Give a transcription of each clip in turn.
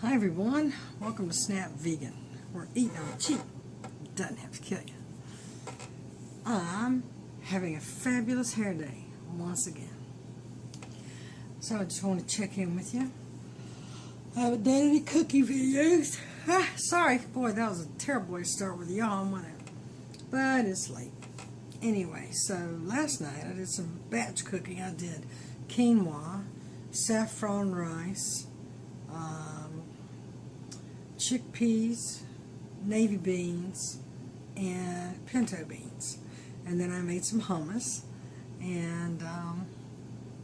Hi everyone, welcome to Snap Vegan. We're eating on the cheap. It doesn't have to kill you. I'm having a fabulous hair day once again. So I just want to check in with you. I haven't done any cooking videos. Sorry, boy, that was a terrible way to start with y'all, wasn't it? But it's late. Anyway, so last night I did some batch cooking. I did quinoa, saffron rice, chickpeas, navy beans, and pinto beans. And then I made some hummus. And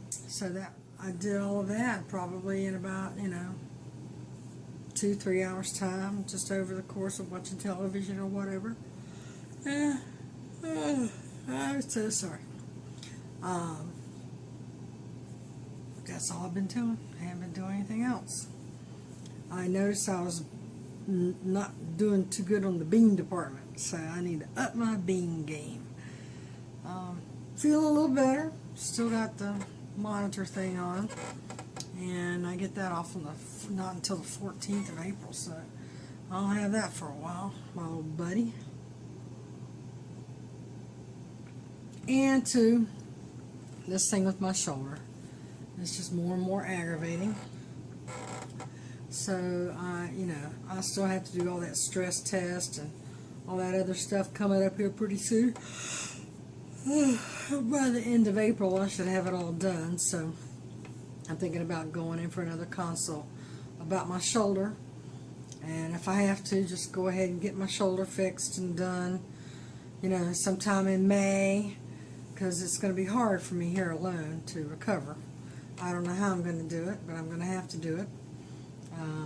so that I did all of that probably in about, 2-3 hours time, just over the course of watching television or whatever. I'm so sorry. That's all I've been doing. I haven't been doing anything else. I noticed I was not doing too good on the bean department, so I need to up my bean game. Feeling a little better. Still got the monitor thing on, and I get that off on not until the 14th of April, so I'll have that for a while, my little buddy. And two, this thing with my shoulder, it's just more and more aggravating. So, I still have to do all that stress test and all that other stuff coming up here pretty soon. By the end of April, I should have it all done. So, I'm thinking about going in for another consult about my shoulder. And if I have to, just go ahead and get my shoulder fixed and done, sometime in May. Because it's going to be hard for me here alone to recover. I don't know how I'm going to do it, but I'm going to have to do it.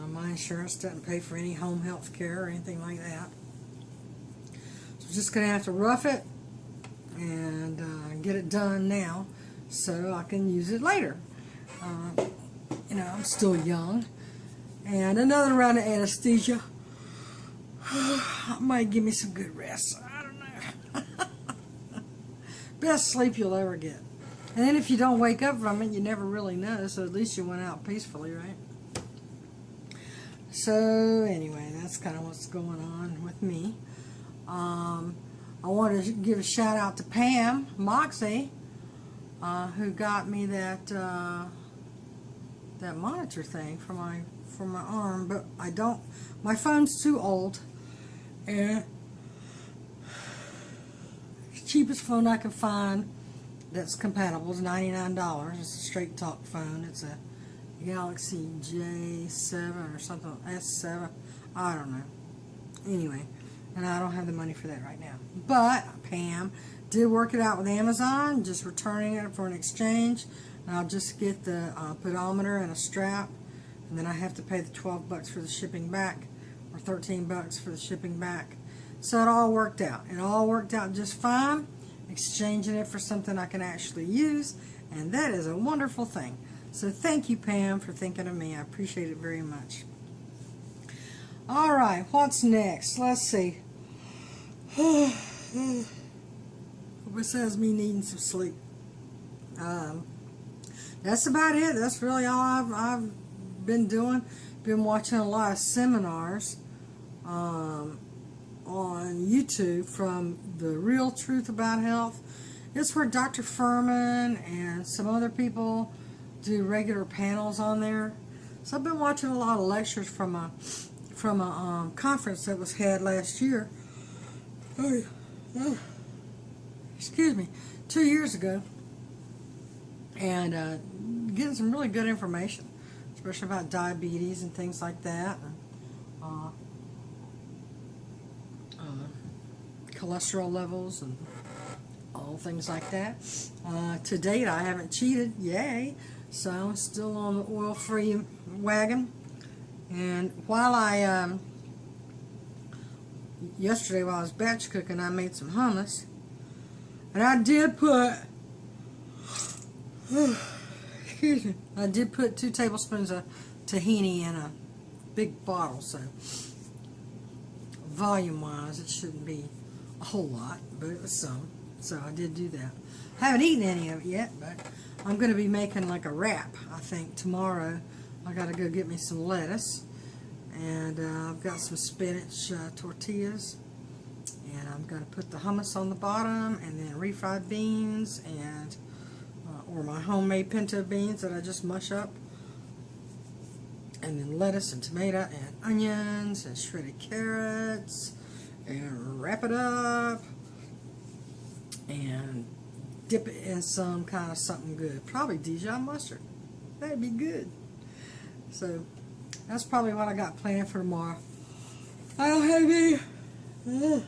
My insurance doesn't pay for any home health care or anything like that. So I'm just going to have to rough it and get it done now so I can use it later. I'm still young. And another round of anesthesia might give me some good rest. I don't know. Best sleep you'll ever get. And then if you don't wake up from it, you never really know, so at least you went out peacefully, right? So, anyway, that's kind of what's going on with me. I want to give a shout out to Pam Moxie, who got me that monitor thing for my arm, but I don't. My phone's too old, and the cheapest phone I can find that's compatible is $99. It's a straight talk phone. It's a Galaxy J7 or something, S7, I don't know. Anyway, and I don't have the money for that right now. But Pam did work it out with Amazon, just returning it for an exchange. And I'll just get the pedometer and a strap, and then I have to pay the $12 for the shipping back, or $13 for the shipping back. So it all worked out. It all worked out just fine, exchanging it for something I can actually use, and that is a wonderful thing. So thank you, Pam, for thinking of me. I appreciate it very much. All right, what's next? Let's see. Besides me needing some sleep. That's about it. That's really all I've been doing. Been watching a lot of seminars on YouTube from The Real Truth About Health. It's where Dr. Furman and some other people do regular panels on there. So I've been watching a lot of lectures from a conference that was had last year. Excuse me, 2 years ago, and getting some really good information, especially about diabetes and things like that, and cholesterol levels and all things like that. To date, I haven't cheated, yay! So I'm still on the oil-free wagon. And while yesterday while I was batch cooking, I made some hummus. And I did put, excuse me, I did put 2 tablespoons of tahini in a big bottle. So volume-wise, it shouldn't be a whole lot, but it was some. So I did do that. I haven't eaten any of it yet, but I'm going to be making like a wrap, I think, tomorrow. I got to go get me some lettuce And I've got some spinach tortillas, and I'm going to put the hummus on the bottom, and then refried beans, and or my homemade pinto beans that I just mush up, and then lettuce and tomato and onions and shredded carrots, and wrap it up and dip it in some kind of something good, probably Dijon mustard. That'd be good. So that's probably what I got planned for tomorrow. I don't have any.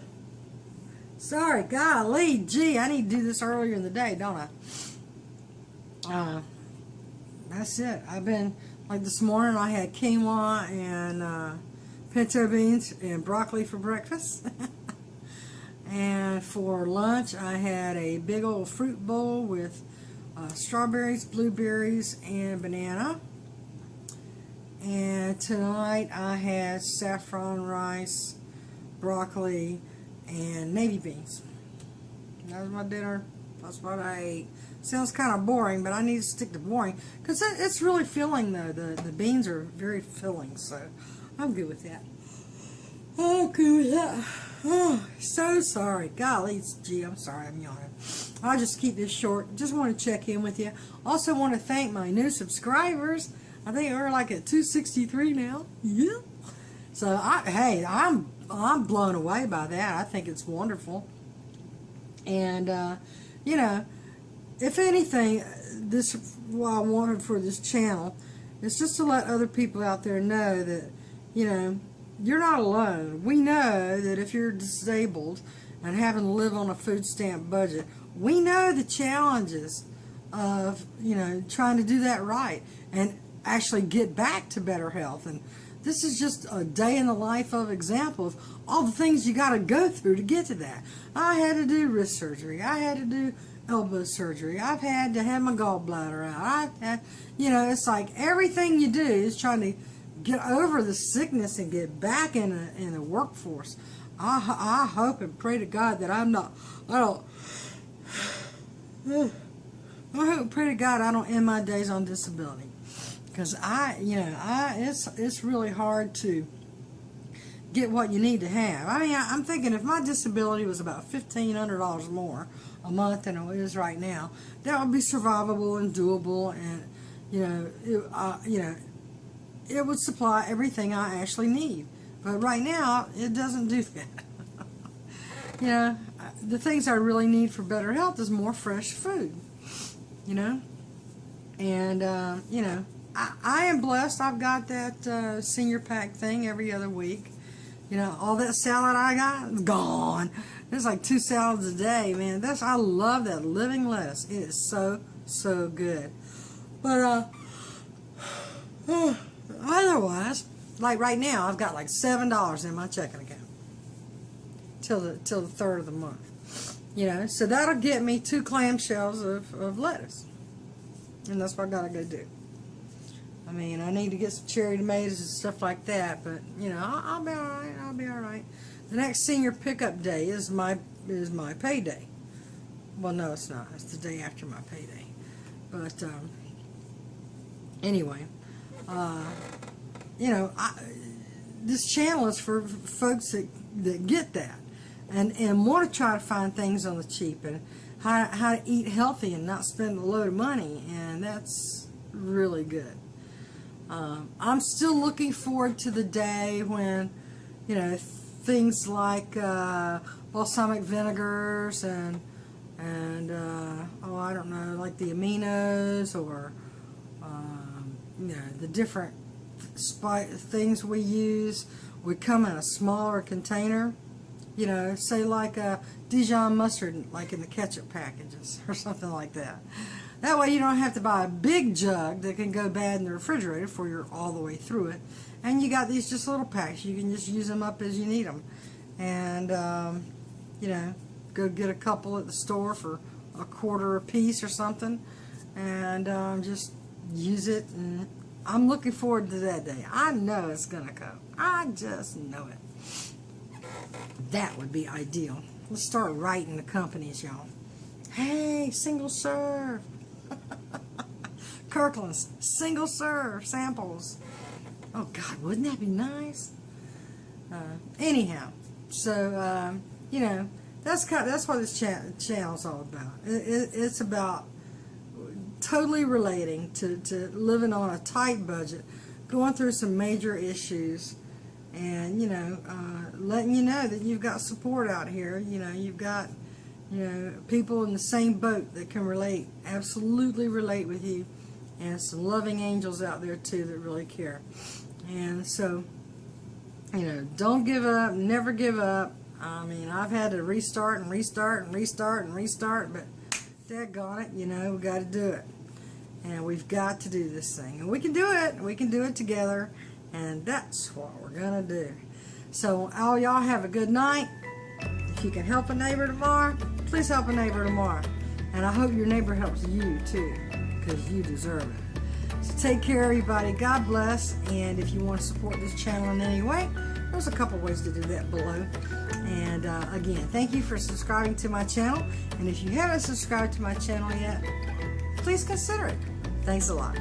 Sorry, golly, gee, I need to do this earlier in the day, don't I? That's it. I've been, like this morning I had quinoa and pinto beans and broccoli for breakfast. And for lunch I had a big old fruit bowl with strawberries, blueberries, and banana. And tonight I had saffron rice, broccoli, and navy beans. That was my dinner. That's what I ate. Sounds kind of boring, but I need to stick to boring because it's really filling though. The beans are very filling, so I'm good with that. I'm good with that. Oh, so sorry. Golly, gee, I'm sorry. I'm yawning. I'll just keep this short. Just want to check in with you. Also want to thank my new subscribers. I think we're like at 263 now. Yeah. So hey, I'm blown away by that. I think it's wonderful. And you know, if anything, this what I wanted for this channel is just to let other people out there know that, you know, you're not alone. We know that if you're disabled and having to live on a food stamp budget, we know the challenges of, you know, trying to do that right and actually get back to better health. And this is just a day in the life of example of all the things you got to go through to get to that. I had to do wrist surgery. I had to do elbow surgery. I've had to have my gallbladder out. I've had, you know, it's like everything you do is trying to get over the sickness and get back in the workforce. I hope and pray to God that I hope and pray to God I don't end my days on disability. Because it's really hard to get what you need to have. I mean, I'm thinking if my disability was about $1,500 more a month than it is right now, that would be survivable and doable, and it would supply everything I actually need. But right now, it doesn't do that. The things I really need for better health is more fresh food. And I am blessed. I've got that senior pack thing every other week. All that salad I got is gone. There's like 2 salads a day, man. I love that living lettuce. It is so, so good. But otherwise, like right now, I've got like $7 in my checking account till the 3rd of the month. So that'll get me 2 clamshells of lettuce, and that's what I gotta go do. I mean, I need to get some cherry tomatoes and stuff like that, but I'll be all right. I'll be all right. The next senior pickup day is my payday. Well, no, it's not. It's the day after my payday. But anyway, this channel is for folks that get that and want to try to find things on the cheap and how to eat healthy and not spend a load of money, and that's really good. I'm still looking forward to the day when, things like balsamic vinegars and I don't know, like the aminos or the different things we use would come in a smaller container. Say like a Dijon mustard, like in the ketchup packages or something like that. That way you don't have to buy a big jug that can go bad in the refrigerator before you're all the way through it. And you got these just little packs. You can just use them up as you need them. And, go get a couple at the store for $0.25 a piece or something. And just use it. And I'm looking forward to that day. I know it's going to come. I just know it. That would be ideal. Let's start writing the companies, y'all. Hey, single serve. Kirkland's single serve samples. Oh God, wouldn't that be nice? Anyhow, so you know, that's what this channel's all about. It's about totally relating to living on a tight budget, going through some major issues, and you know, letting you know that you've got support out here. You know, you've got, you know, people in the same boat that can relate, absolutely relate with you, and some loving angels out there too that really care. And so, you know, don't give up, never give up. I mean, I've had to restart and restart and restart and restart, but daggone it, you know, we got to do it. And we've got to do this thing. And we can do it. We can do it together. And that's what we're going to do. So, all y'all have a good night. If you can help a neighbor tomorrow, please help a neighbor tomorrow. And I hope your neighbor helps you too, because you deserve it. So take care, everybody. God bless. And if you want to support this channel in any way, there's a couple ways to do that below. And again, thank you for subscribing to my channel. And if you haven't subscribed to my channel yet, please consider it. Thanks a lot.